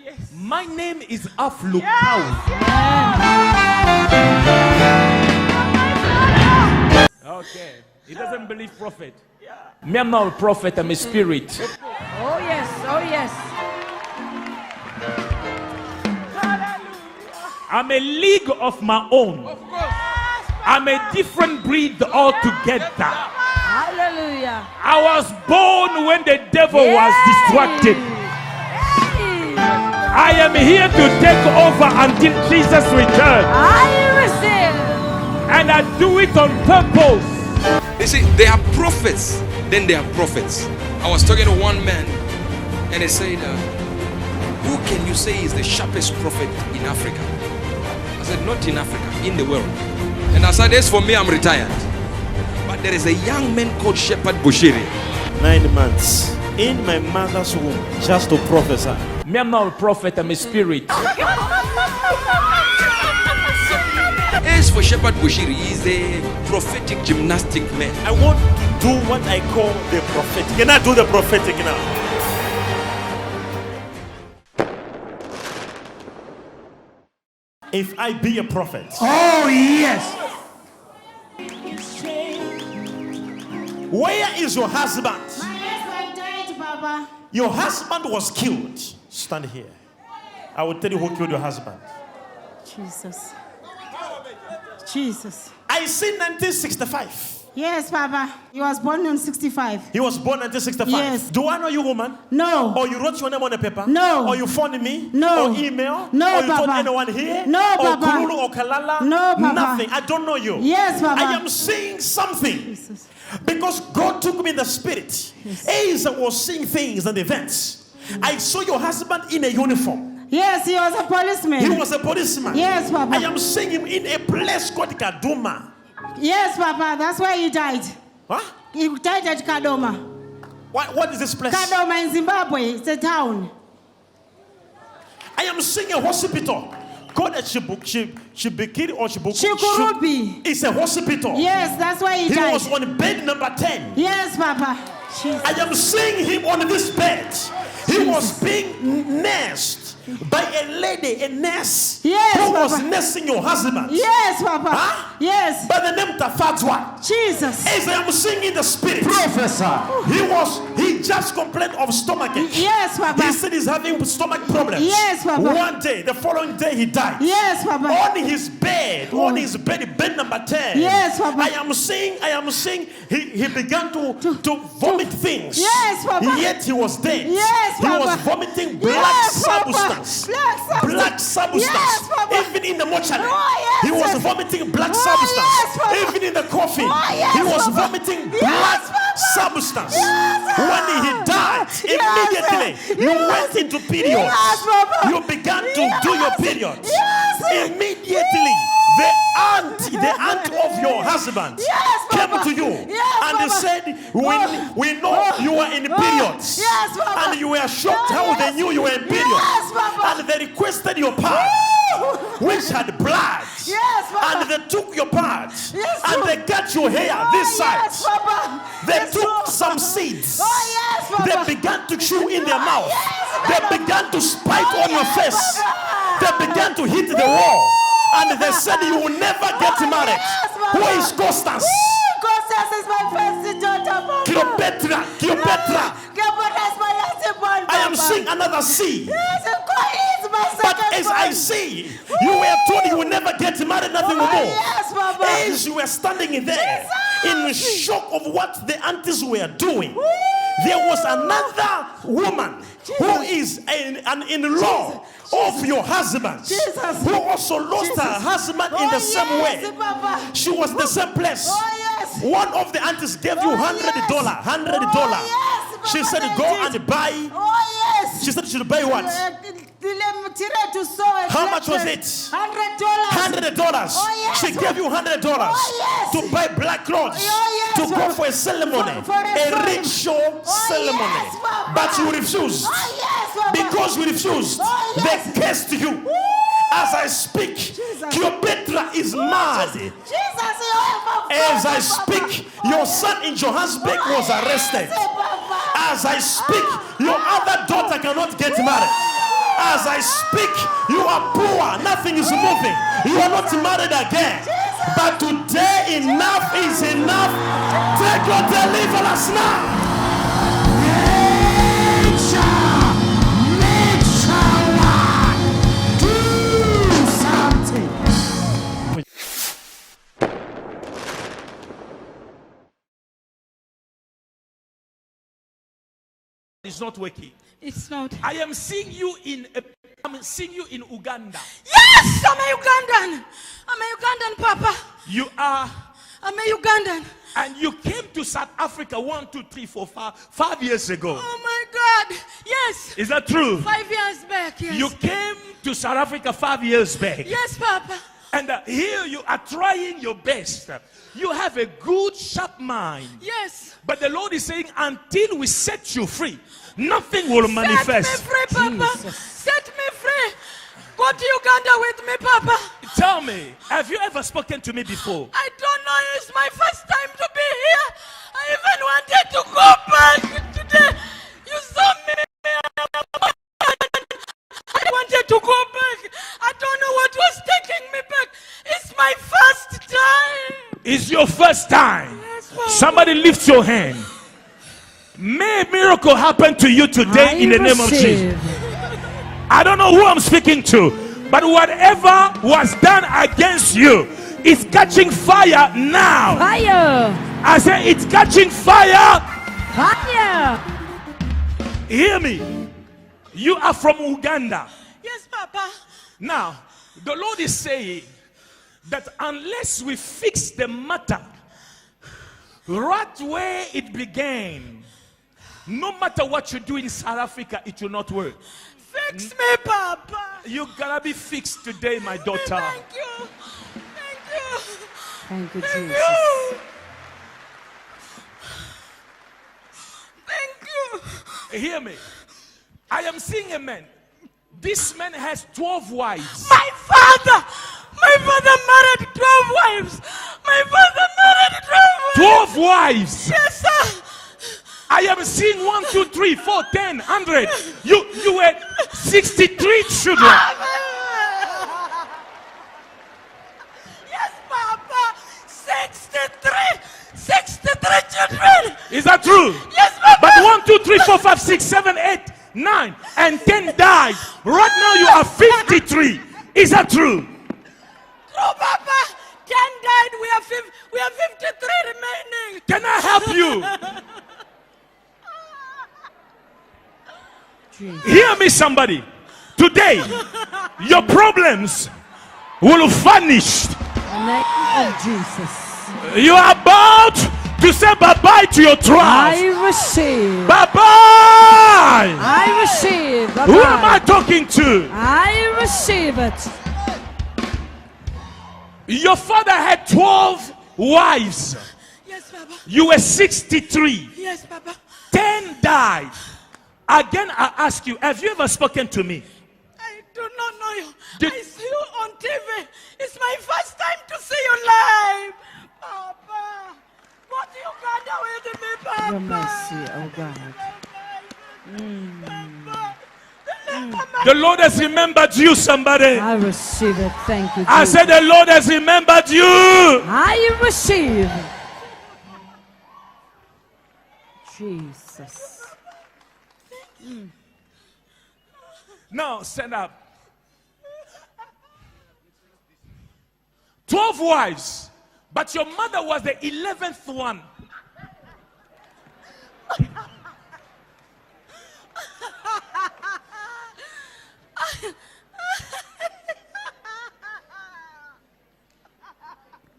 Yes. My name is Aflukau. Okay. He doesn't believe prophet. Me, I'm not a prophet, I'm a spirit. Oh yes, oh yes. I'm a league of my own. Of course. I'm a different breed altogether. Hallelujah. I was born when the devil was distracted. I am here to take over until Jesus returns. I receive. And I do it on purpose. You see, there are prophets, then there are prophets. I was talking to one man, and he said, who can you say is the sharpest prophet in Africa? I said, not in Africa, in the world. And I said, as for me, I'm retired. But there is a young man called Shepherd Bushiri. 9 months in my mother's womb just to prophesy. Me, I'm not a prophet, I'm a spirit. As for Shepherd Bushiri, he's a prophetic gymnastic man. I want to do what I call the prophetic. Can I do the prophetic now? If I be a prophet. Oh, yes. Where is your husband? My husband died, Papa. Your husband was killed. Stand here. I will tell you who killed your husband. Jesus. Jesus. I see 1965. Yes, Papa. He was born in 65. He was born 1965. Yes. Do I know you, woman? No. Or you wrote your name on a paper? No. Or you phoned me? No. Or email? No, or you told Papa. anyone here? No, or Papa. Kululu or Kalala? No, Papa. Nothing. I don't know you. Yes, Papa. I am seeing something. Jesus. Because God took me in the spirit. Yes. As I was seeing things and events, I saw your husband in a uniform. Yes, he was a policeman. He was a policeman. Yes, Papa. I am seeing him in a place called Kaduma. Yes, Papa. That's where he died. What? He died at Kadoma. What is this place? Kadoma in Zimbabwe. It's a town. I am seeing a hospital called a Shibikiri or Chikurubi. It's a hospital. Yes, that's where he He died. was on bed number 10. Yes, Papa. Jesus. I am seeing him on this bed. He was being nursed by a lady, a nurse, Yes, who was Papa. nursing your husband. Yes, Papa. Huh? Yes. By the name Tafatwa. Jesus. As I am seeing in the spirit, Professor. he just complained of stomachache. Yes, Papa. He said he's having stomach problems. Yes, Papa. One day, the following day, he died. Yes, Papa. On his bed, bed number 10. Yes, Papa. I am seeing, he began to vomit things. Yes, Papa. Yet he was dead. Yes, he Papa. was vomiting black Yes, Papa. substance. Black substance. Yes, Papa. Even in the mortuary, Oh, yes, he was Papa. vomiting black Oh, substance. yes, Papa. Even in the coffin, Oh, yes, he was Papa. vomiting Yes, black Papa. substance. Yes, When he died, Yes, immediately you yes. went into periods. Yes, Papa. You began to do your periods. Yes. Immediately, the aunt of your husband Yes, came Papa. to you Yes, and they Papa. said, we know you were in periods. Yes, Papa. And you were shocked how they knew you were in periods. Yes, Papa. And they requested your part, which had blood. Yes, Papa. And they took your part. Yes, and Papa. they cut your hair this side. Yes, Papa. They Yes, took Papa. some seeds. Oh, yes, Papa. They began to chew in their mouth. yes, They Papa. began to spite Oh, on your yes, face. Papa. They began to hit the wall. And they said you will never get married. yes, Papa. Who is Constance? Constance is my first daughter, Papa. Cleopatra. Cleopatra. Cleopatra is my last born, I am Papa. seeing another sea. Yes, of course, it's my But second as born. I see, you were told you will never get married, nothing will Oh, more. yes, Papa. As you were standing in there, in shock of what the aunties were doing, there was another woman who is an in-law of your husband, Jesus. who also lost her husband in the same yes, way. Papa. She was the same place. Oh, yes. One of the aunties gave you Oh, $100. yes. $100. Oh, yes, She Papa, said, they go did. and buy. Oh, yes. She said, you should buy what? How much was it? $100. $100. Oh, yes. She gave you $100 Oh, yes. to buy black clothes, Oh, yes. to go for a ceremony, For a a ceremony. ritual ceremony. yes, Papa. But you refused. Oh, yes, Papa. Because you refused, Oh, yes. they cursed you. As I speak, Cleopatra is mad. Jesus, you have a As I Papa. speak, your son in Johannesburg was arrested. Yes, Papa. As I speak, your other daughter cannot get married. As I speak, you are poor. Nothing is moving. You are not married again. But today, enough is enough. Take your deliverance now. It's not working. It's not. I am seeing you in Uganda. Yes, I'm a Ugandan. I'm a Ugandan, Papa. You are, I'm a Ugandan. and you came to South Africa 5 years ago. Oh my God. Yes. Is that true? 5 years back. Yes. You came to South Africa 5 years back. Yes, Papa. And here you are trying your best. You have a good, sharp mind. Yes. But the Lord is saying, until we set you free, nothing will manifest. Set me free, Papa. Set me free. Go to Uganda with me, Papa. Tell me, have you ever spoken to me before? I don't know. It's my first time to be here. I even wanted to go back today. You saw me. I wanted to go back. I don't know what was taking me back. It's my first time. It's your first time. Yes, Papa. Somebody lift your hand. May a miracle happen to you today in the name of Jesus. I don't know who I'm speaking to, but whatever was done against you is catching fire now. Fire. I say it's catching fire. Fire. Hear me. You are from Uganda. Yes, Papa. Now, the Lord is saying that unless we fix the matter right where it began, no matter what you do in South Africa, it will not work. Fix me, Papa. You gotta be fixed today, my daughter. Thank you. Thank you. Thank you, Thank Jesus. you. Thank you. Hear me. I am seeing a man. This man has 12 wives. My father married 12 wives. My father married 12 wives. 12 wives. Yes, sir. I am seeing 1, 2, 3, 4, 10, 100. You were 63 children. Yes, Papa. 63 children. Is that true? Yes, Papa. But 1, 2, 3, 4, 5, 6, 7, 8, 9, and 10 died. Right now you are 53. Is that true? True, Papa. 10 died. We have 53 remaining. Can I help you? Hear me, somebody. Today, your problems will vanish. In the name of Jesus. You are about to say bye-bye to your trials. I receive. Bye-bye. I receive. Who am I talking to? I receive it. Your father had 12 wives. Yes, Papa. You were 63. Yes, Papa. 10 died. Again, I ask you, have you ever spoken to me? I do not know you. Did- I see you on TV. It's my first time to see you live. Papa. Go to Uganda with me, Papa. Your mercy, oh God. The Lord has remembered you, somebody. I receive it. Thank you, I Jesus. said the Lord has remembered you. I receive. Jesus. Now, stand up. 12 wives, but your mother was the 11th one.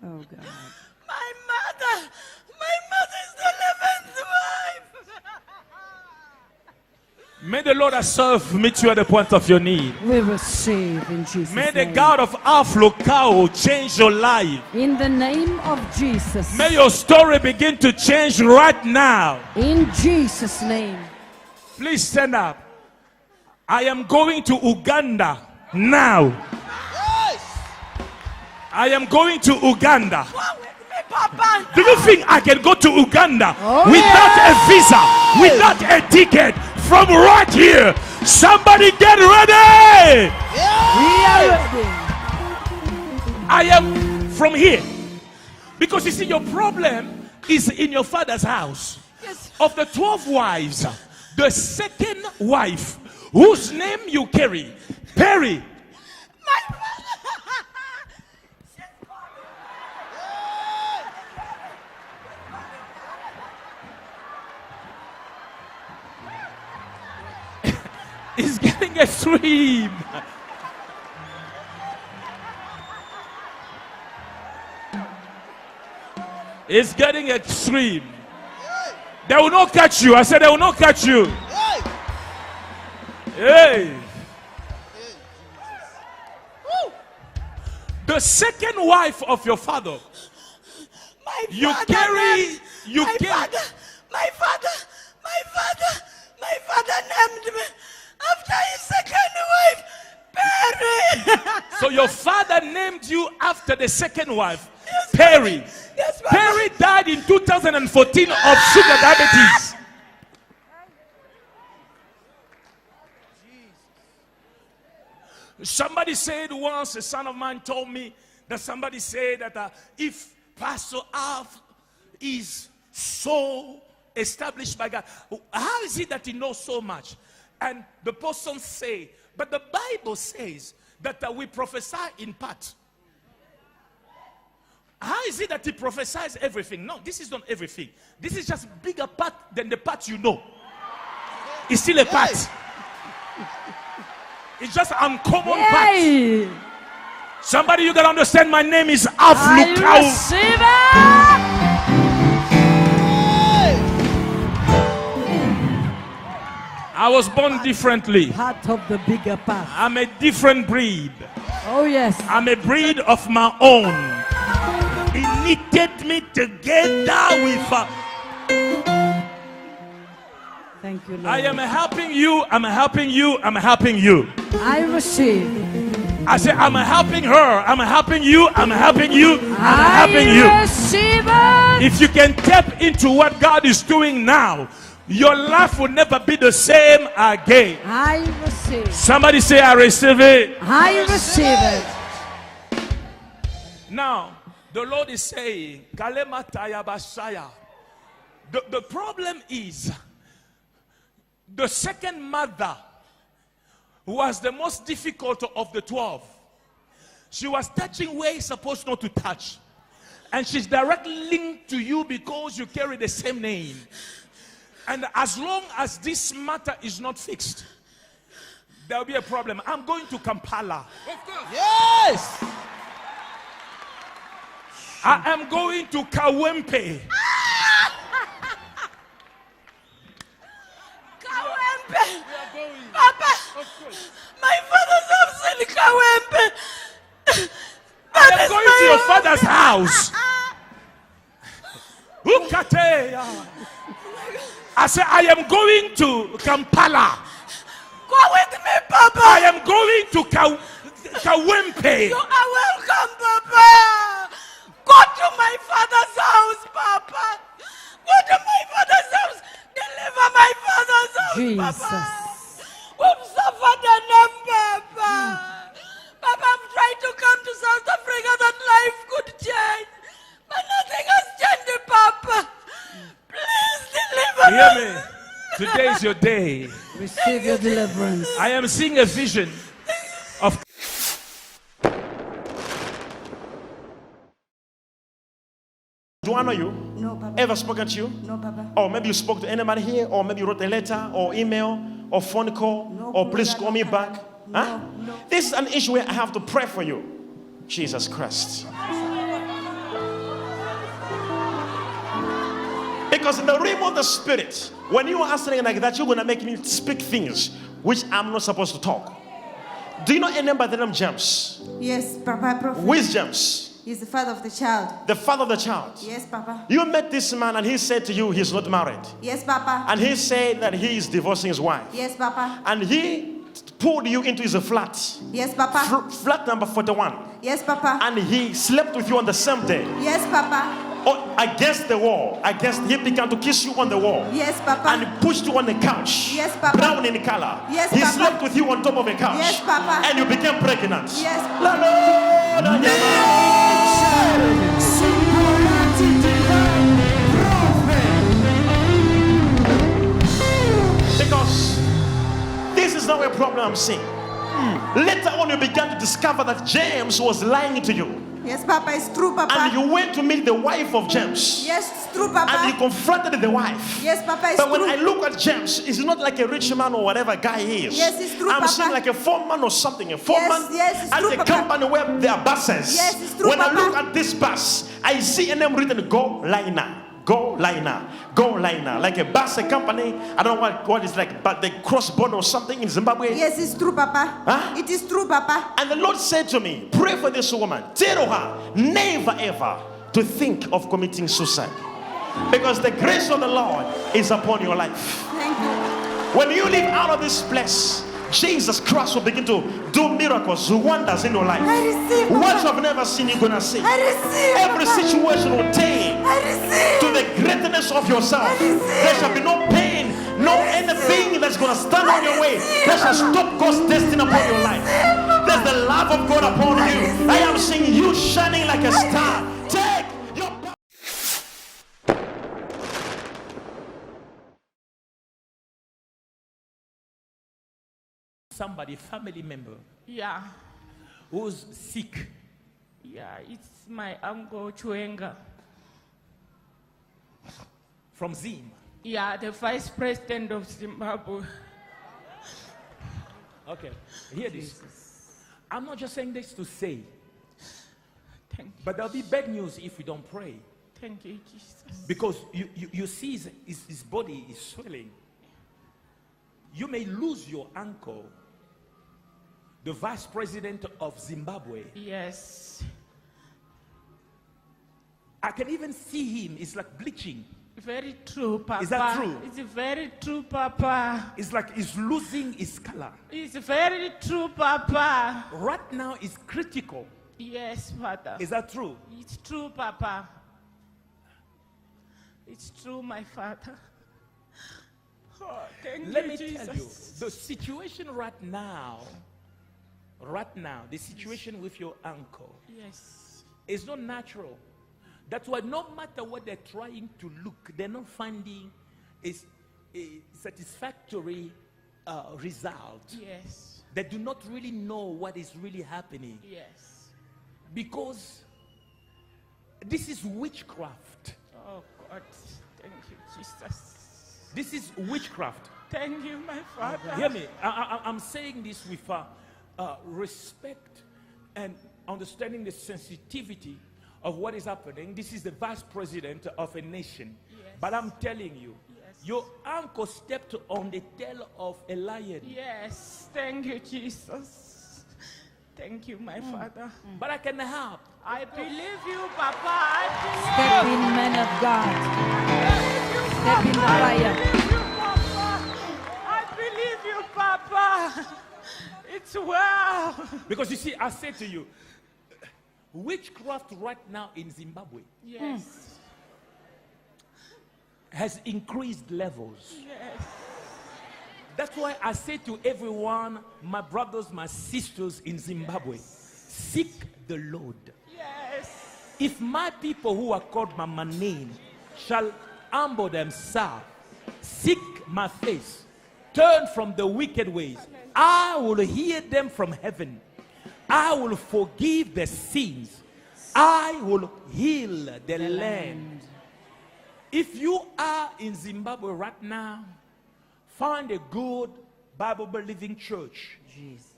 Oh God. My mother is the 11th wife. May the Lord herself meet you at the point of your need. We receive in Jesus' May the name. God of Aflokao change your life. In the name of Jesus. May your story begin to change right now. In Jesus' name. Please stand up. I am going to Uganda now. I am going to Uganda. Go with me, Papa. Do you think I can go to Uganda Oh, without a visa, without a ticket? From right here, Somebody get ready. We are ready. I am from here. Because you see, your problem is in your father's house. Yes. Of the 12 wives, the second wife, whose name you carry, Perry, My father. is getting extreme. It's getting extreme. They will not catch you. I said they will not catch you. Hey. The second wife of your father. My You father carry- named- you my carry- my father named me after his second wife, Perry. So your father named you after the second wife, Perry. Yes, Papa. Perry died in 2014 of sugar diabetes. Somebody said once, a son of mine told me that somebody said that if Pastor Alf is so established by God, how is it that he knows so much? And the person say, but the Bible says that we prophesy in part. How is it that he prophesies everything? No, this is not everything. This is just bigger part than the part you know. It's still a part. It's just uncommon part. Yay. Somebody, you gotta understand, my name is Alf I Lukau. receive it. I was born differently. Part of the bigger part. I'm a different breed. Oh yes. I'm a breed of my own. He knitted me together with. Thank you, Lord. I am helping you. I'm helping you. I'm helping you. I receive. I say I'm helping her. I'm helping you. I'm helping you. I'm helping you. I receive it. If you can tap into what God is doing now, your life will never be the same again. I receive. Somebody say, I receive it. I receive it. Now, the Lord is saying, Kalemataya Basaya. The problem is, the second mother was the most difficult of the 12. She was touching where he's supposed not to touch. And she's directly linked to you because you carry the same name. And as long as this matter is not fixed, there will be a problem. I'm going to Kampala. Yes. I am going to Kawempe. Kawempe. Papa. My father's house in Kawempe. I am going to your father's house. Ukateya. I said, I am going to Kampala. Go with me, Papa. I am going to Kawempe. You are welcome, Papa. Go to my father's house, Papa. Go to my father's house. Deliver my father's house, Jesus. Papa. We've suffered enough, Papa. Papa, I've tried to come to South Africa that life could change. But nothing has changed, Papa. Please deliver Hear us. me. Today is your day. Receive your deliverance. I am seeing a vision of. Do I know you? No, Papa. Ever spoken to you? No, Papa. Or maybe you spoke to anybody here, or maybe you wrote a letter, or email, or phone call, No, or please brother, call me no, back. no, Huh? no. This is an issue where I have to pray for you. Jesus Christ. Because in the realm of the spirit, when you are saying like that, you're going to make me speak things which I'm not supposed to talk. Do you know any name by the name James? Yes, Papa, prophet. Who is James? He's the father of the child. The father of the child. Yes, Papa. You met this man and he said to you he's not married. Yes, Papa. And he said that he is divorcing his wife. Yes, Papa. And he pulled you into his flat. Yes, Papa. Flat number 41. Yes, Papa. And he slept with you on the same day. Yes, Papa. against the wall. He began to kiss you on the wall. Yes, Papa. And he pushed you on the couch. Yes, Papa. Brown in color. Yes, he Papa. slept with you on top of a couch. Yes, Papa. And you became pregnant. Yes. La Lord, because this is not a problem I'm seeing. Later on, you began to discover that James was lying to you. Yes, Papa, it's true, Papa. And you went to meet the wife of James. Yes, it's true, Papa. And you confronted the wife. Yes, Papa, it's But true. when I look at James, he's not like a rich man or whatever guy he is. Yes, it's true, I'm Papa. seeing like a foreman or something. A foreman yes, it's at true, a Papa. company where there are buses. Yes, it's true, when Papa. I look at this bus, I see a name written Go Liner. Go Liner. Go Liner. Like a bus, a company. I don't know what it's like, but they cross border or something in Zimbabwe. Yes, it's true, Papa. Huh? It is true, Papa. And the Lord said to me, pray for this woman. Tell her never ever to think of committing suicide. Because the grace of the Lord is upon your life. Thank you. When you live out of this place, Jesus Christ will begin to do miracles, wonders in your life. I receive, Papa. What you have never seen, you're going to see. I receive, Every Papa. situation will tame I receive. to the greatness of yourself. I receive. There shall be no pain, no anything that's going to stand on your way that shall stop God's destiny upon your life. There's the love of God upon you. I am seeing you shining like a star. Take your Somebody, family member, Yeah, who's sick. yeah, it's my uncle Chwenga. From Zim. Yeah, the vice president of Zimbabwe. Okay, hear this. I'm not just saying this to say, Thank you. but there'll be bad news if we don't pray. Thank you, Jesus. Because you see his body is swelling. You may lose your uncle, the vice president of Zimbabwe. Yes. I can even see him. It's like bleaching. Very true, Papa. Is that true? It's very true, Papa. It's like he's losing his color. It's very true, Papa. Right now it's critical. Yes, Father. Is that true? It's true, Papa. It's true, my Father. Oh, thank Let you, me Jesus. tell you, the situation right now, the situation with your uncle Yes. is not natural. That's why no matter what they're trying to look, they're not finding a satisfactory result. Yes. They do not really know what is really happening. Yes. Because this is witchcraft. Oh, God. Thank you, Jesus. This is witchcraft. Thank you, my Father. Hear me. I'm saying this with respect and understanding the sensitivity of what is happening. This is the vice president of a nation. Yes. But I'm telling you, Yes. your uncle stepped on the tail of a lion. Yes. Thank you, Jesus. Thank you, my Father. But I can help. I believe you, Papa. I Step in, man of God. Step in the fire. believe you, Papa. I believe you, Papa. It's well. Because you see, I said to you, witchcraft right now in Zimbabwe Yes. has increased levels. Yes. That's why I say to everyone, my brothers, my sisters in Zimbabwe, seek the Lord. Yes. If my people who are called by my name shall humble themselves, seek my face, turn from the wicked ways, I will hear them from heaven. I will forgive their sins. I will heal the land. If you are in Zimbabwe right now, find a good Bible-believing church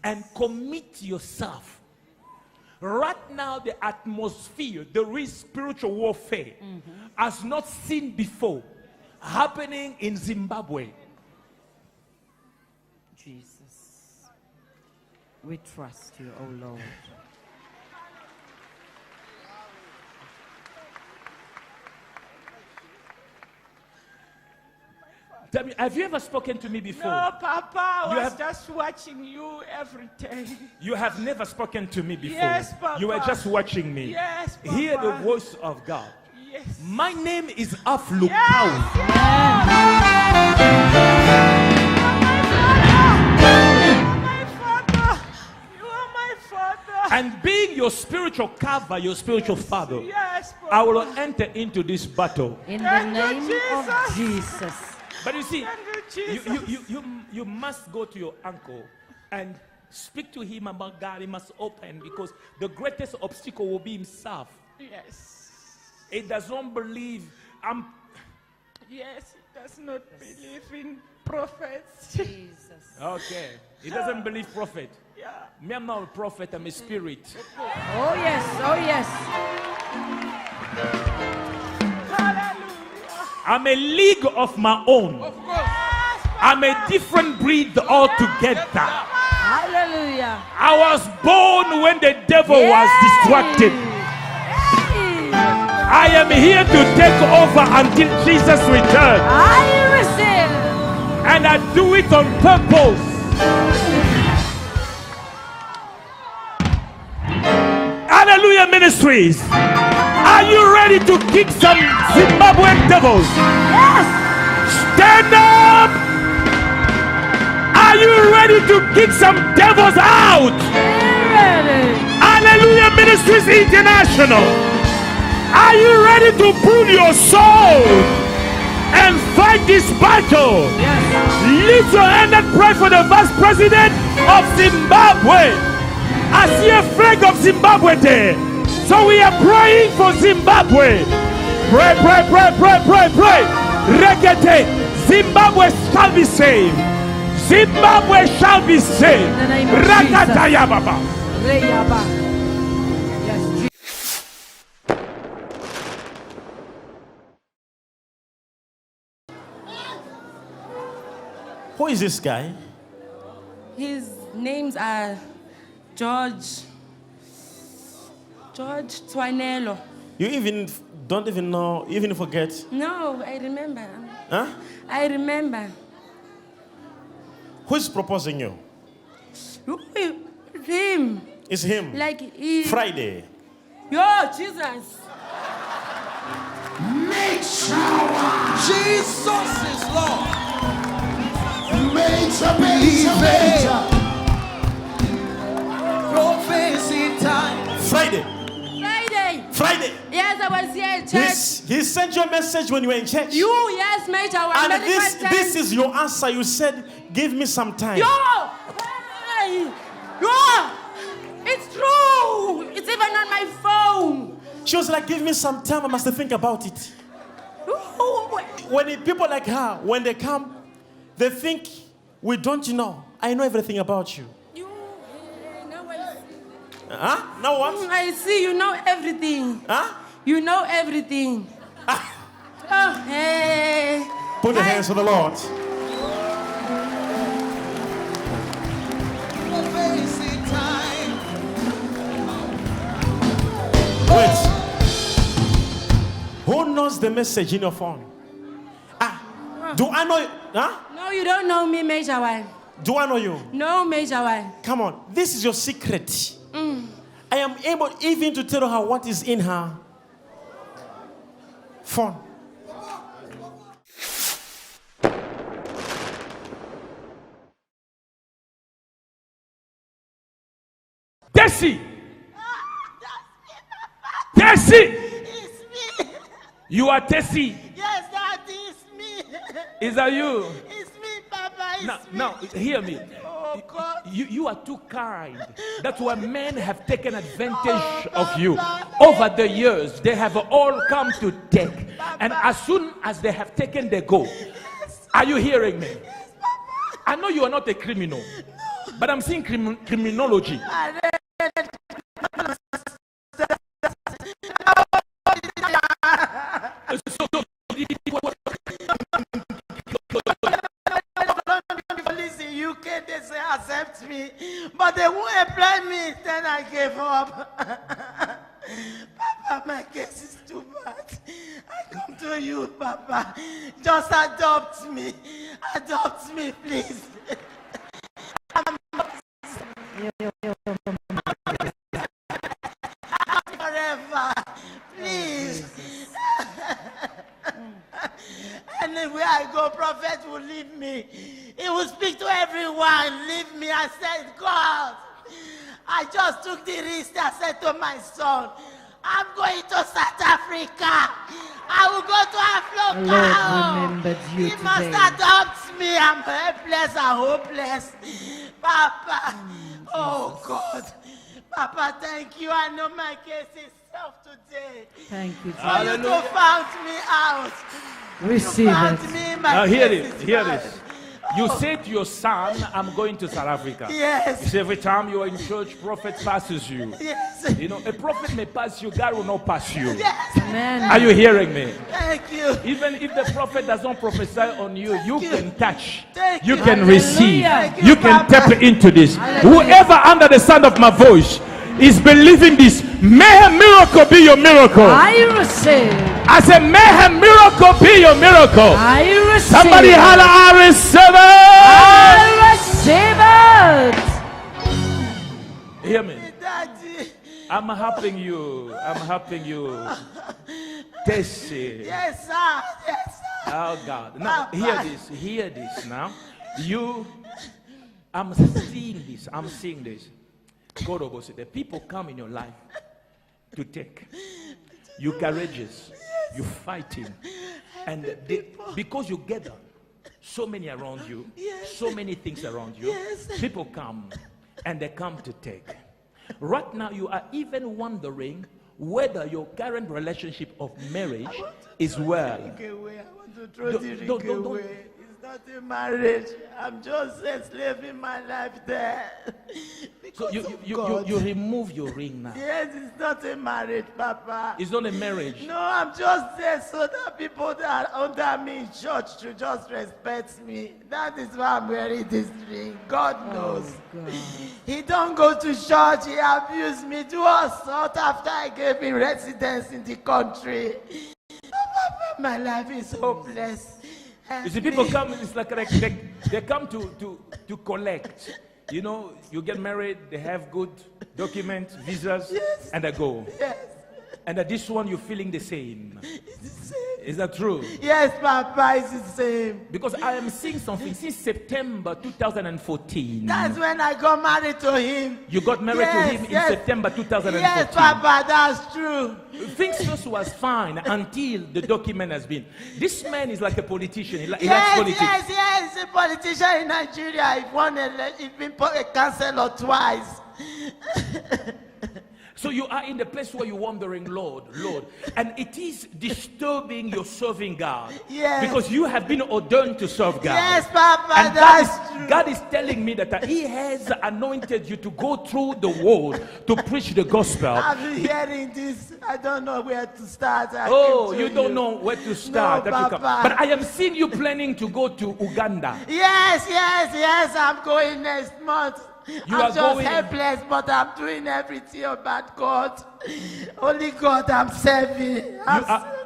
and commit yourself. Right now, the atmosphere, there is spiritual warfare, as not seen before, happening in Zimbabwe. Jesus, we trust you, oh Lord. Tell me, have you ever spoken to me before? No, Papa. I You was have- just watching you every day. You have never spoken to me before. Yes, Papa. You were just watching me. Yes, Papa. Hear the voice of God. My name is Aflukau. And being your spiritual cover, your spiritual father, I will enter into this battle. In the name of Jesus. But you see, you must go to your uncle and speak to him about God. He must open, because the greatest obstacle will be himself. Yes. He does not believe. Yes, he does not believe in prophets. Jesus. Okay. He doesn't believe prophet. Yeah. Me, I'm not a prophet, I'm a spirit. Oh yes, oh yes. Hallelujah. I'm a league of my own. Of course. I'm a different breed altogether. Hallelujah. I was born when the devil was distracted. I am here to take over until Jesus returns. I receive. And I do it on purpose. Hallelujah Ministries. Are you ready to kick some Zimbabwean devils? Yes. Stand up. Are you ready to kick some devils out? Ready. Hallelujah Ministries International. Are you ready to prove your soul and fight this battle? Yes. Lift your hand and pray for the vice president of Zimbabwe. I see a flag of Zimbabwe there. So we are praying for Zimbabwe. Pray, pray, pray, pray, pray, pray. Rekete. Zimbabwe shall be saved. Zimbabwe shall be saved. In the name of Rakataya Baba. Reyaba. Yes. Who is this guy? His names are George Twanelo. You don't even know, even forget. No, I remember. Huh? I remember. Who's proposing you? Him. It's him. Like he. Friday. Yo, Jesus. Jesus is Lord. Prophecy time. Friday. Friday. Friday. Yes, I was here in church. He sent you a message when you were in church. You, yes, Major. And this is your answer. You said, give me some time. Yo! Hey! Yo! It's true! It's even on my phone. She was like, give me some time. I must think about it. When people like her, when they come, they think we don't know. I know everything about you. Now I see. Huh? Now what? I see you know everything. Huh? You know everything. Oh, hey. Put your hands on the Lord. Prophecy time. Wait. Who knows the message in your phone? Do I know you? Huh? No, you don't know me, Major One. Do I know you? No, Major One. Come on. This is your secret. I am able even to tell her what is in her phone. Tessie! Tessie! It's me. You are Tessie. Yes, Daddy, it's me. Is that you? It's me, Papa. It's me. Now, hear me. Oh, God. You are too kind. That's why men have taken advantage of Papa. you. Over the years, they have all come to take. And as soon as they have taken, they go. Are you hearing me? Yes, Papa. I know you are not a criminal. But I'm seeing criminology. Police in UK, they say accept me, but they won't employ me. Then I gave up. Papa, my case is too bad. I come to you, Papa. Just adopt me. Adopt me, please. Forever, please. will leave me. He will speak to everyone, leave me. I said, God, I just took the risk. I said to my son, I'm going to South Africa. I will go to Africa. Lord remembered you He must today. adopt me. I'm helpless and hopeless. Papa, oh God. Papa, thank you. I know my case is solved today. Thank you, For you Jesus. to found me out. Receive Found it. me, my Now hear case this, is hear fine. this. You say to your son, I'm going to South Africa. You Yes. see, every time you are in church, prophet passes you. Yes. You know, a prophet may pass you, God will not pass you. Yes. Amen. Are you hearing me? Thank you. Even if the prophet does not prophesy on you, you can touch, Thank you you. can Hallelujah. receive, Thank you you, can Papa. tap into this. Whoever under the sound of my voice is believing this, may a miracle be your miracle. I receive. I said, may a miracle be your miracle. I receive. Somebody it. holler, I receive it. I receive it. Hear me. Daddy. I'm helping you. I'm helping you. Tessie. Yes, sir. Yes, sir. Oh God. Now Papa. hear this now. I'm seeing this. God always said, the people come in your life to take. You're courageous. You're fighting. And because you gather so many around you, so many things around you, people come and they come to take. Right now, you are even wondering whether your current relationship of marriage is well. Away. I want to throw the ring don't- away. It's not a marriage. I'm just enslaving my life there. So Because of you God. remove your ring now. Yes, it's not a marriage, Papa. It's not a marriage. No, I'm just there so that people that are under me in church should just respect me. That is why I'm wearing this ring. God knows. He don't go to church. He abused me, do assault after I gave him residence in the country. My life is hopeless. You see, people come, it's like they come to collect. You know, you get married, they have good documents, visas, Yes. and they go. Yes, And that this one, you're feeling the same. it's the same. Is that true? Yes, Papa, it's the same. Because I am seeing something since September 2014. That's when I got married to him. You got married to him in September 2014. Yes, Papa, that's true. Things first was fine until the document has been. This man is like a politician. He likes politics. Yes, a politician in Nigeria. He's been a councillor twice. So you are in the place where you're wondering, Lord, and it is disturbing your serving God. Yes. Because you have been ordained to serve God. Yes, Papa, And that's true. God is telling me that He has anointed you to go through the world to preach the gospel. I've been hearing this. I don't know where to start. Oh, you don't know where to start. No, That you come. Papa. But I am seeing you planning to go to Uganda. Yes, I'm going next month. You I'm are just going- helpless, but I'm doing everything about God. Only God I'm serving.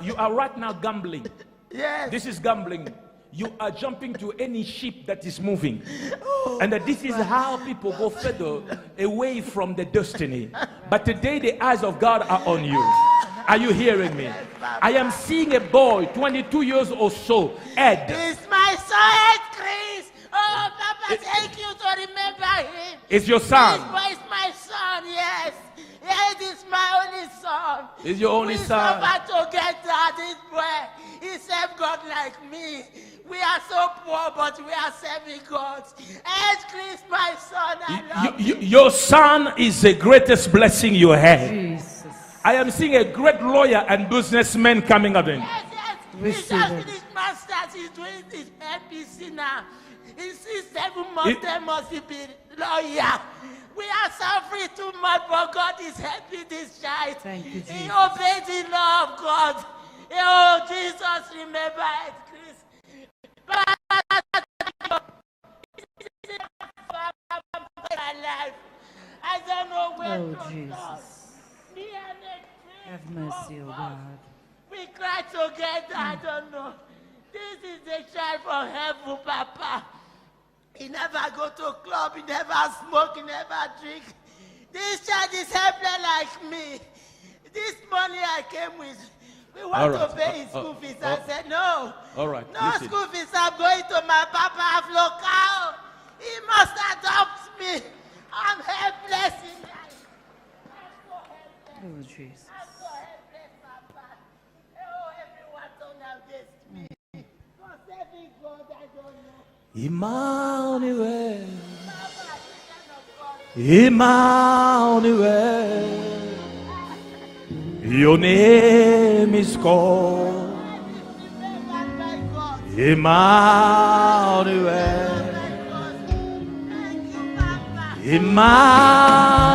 You are right now gambling. Yes. This is gambling. You are jumping to any ship that is moving. And that this is how people go further away from the destiny. But today the eyes of God are on you. Are you hearing me? I am seeing a boy, 22 years or so, Ed. It's my son, Chris. Oh, Papa, thank you to remember him. It's your son. This boy is my son, yes. Yes, it's my only son. It's your only we son. suffer together, this boy. He served God like me. We are so poor, but we are serving God. And Chris, my son, I love you. Your son is the greatest blessing you have. Jesus. I am seeing a great lawyer and businessman coming up in. Yes, he Receive just it. finished masters. He's doing his MPC now. He's 7 months, 10 months to be lawyer. We are suffering too much, but God is helping this child. Thank you, He Jesus. obeys the law of God. Oh, Jesus, remember it, Chris. I don't know where Oh, to Jesus. start. Me and a Have mercy, oh God. we cry together, I don't know. This is the child from heaven, Papa. He never go to a club, he never smoke, he never drink. This child is helpless like me. This money I came with We want to pay his school fees. I said, no. All right. No school fees. I'm going to my papa local. He must adopt me. I'm helpless in life. Oh, Jesus. I'm so helpless, Papa. Oh, everyone turn against me. Concerning God, I don't know. Emmanuel. Papa, the Emmanuel. Your name is called Son of God. Emmanuel. Thank you, Papa. Emmanuel.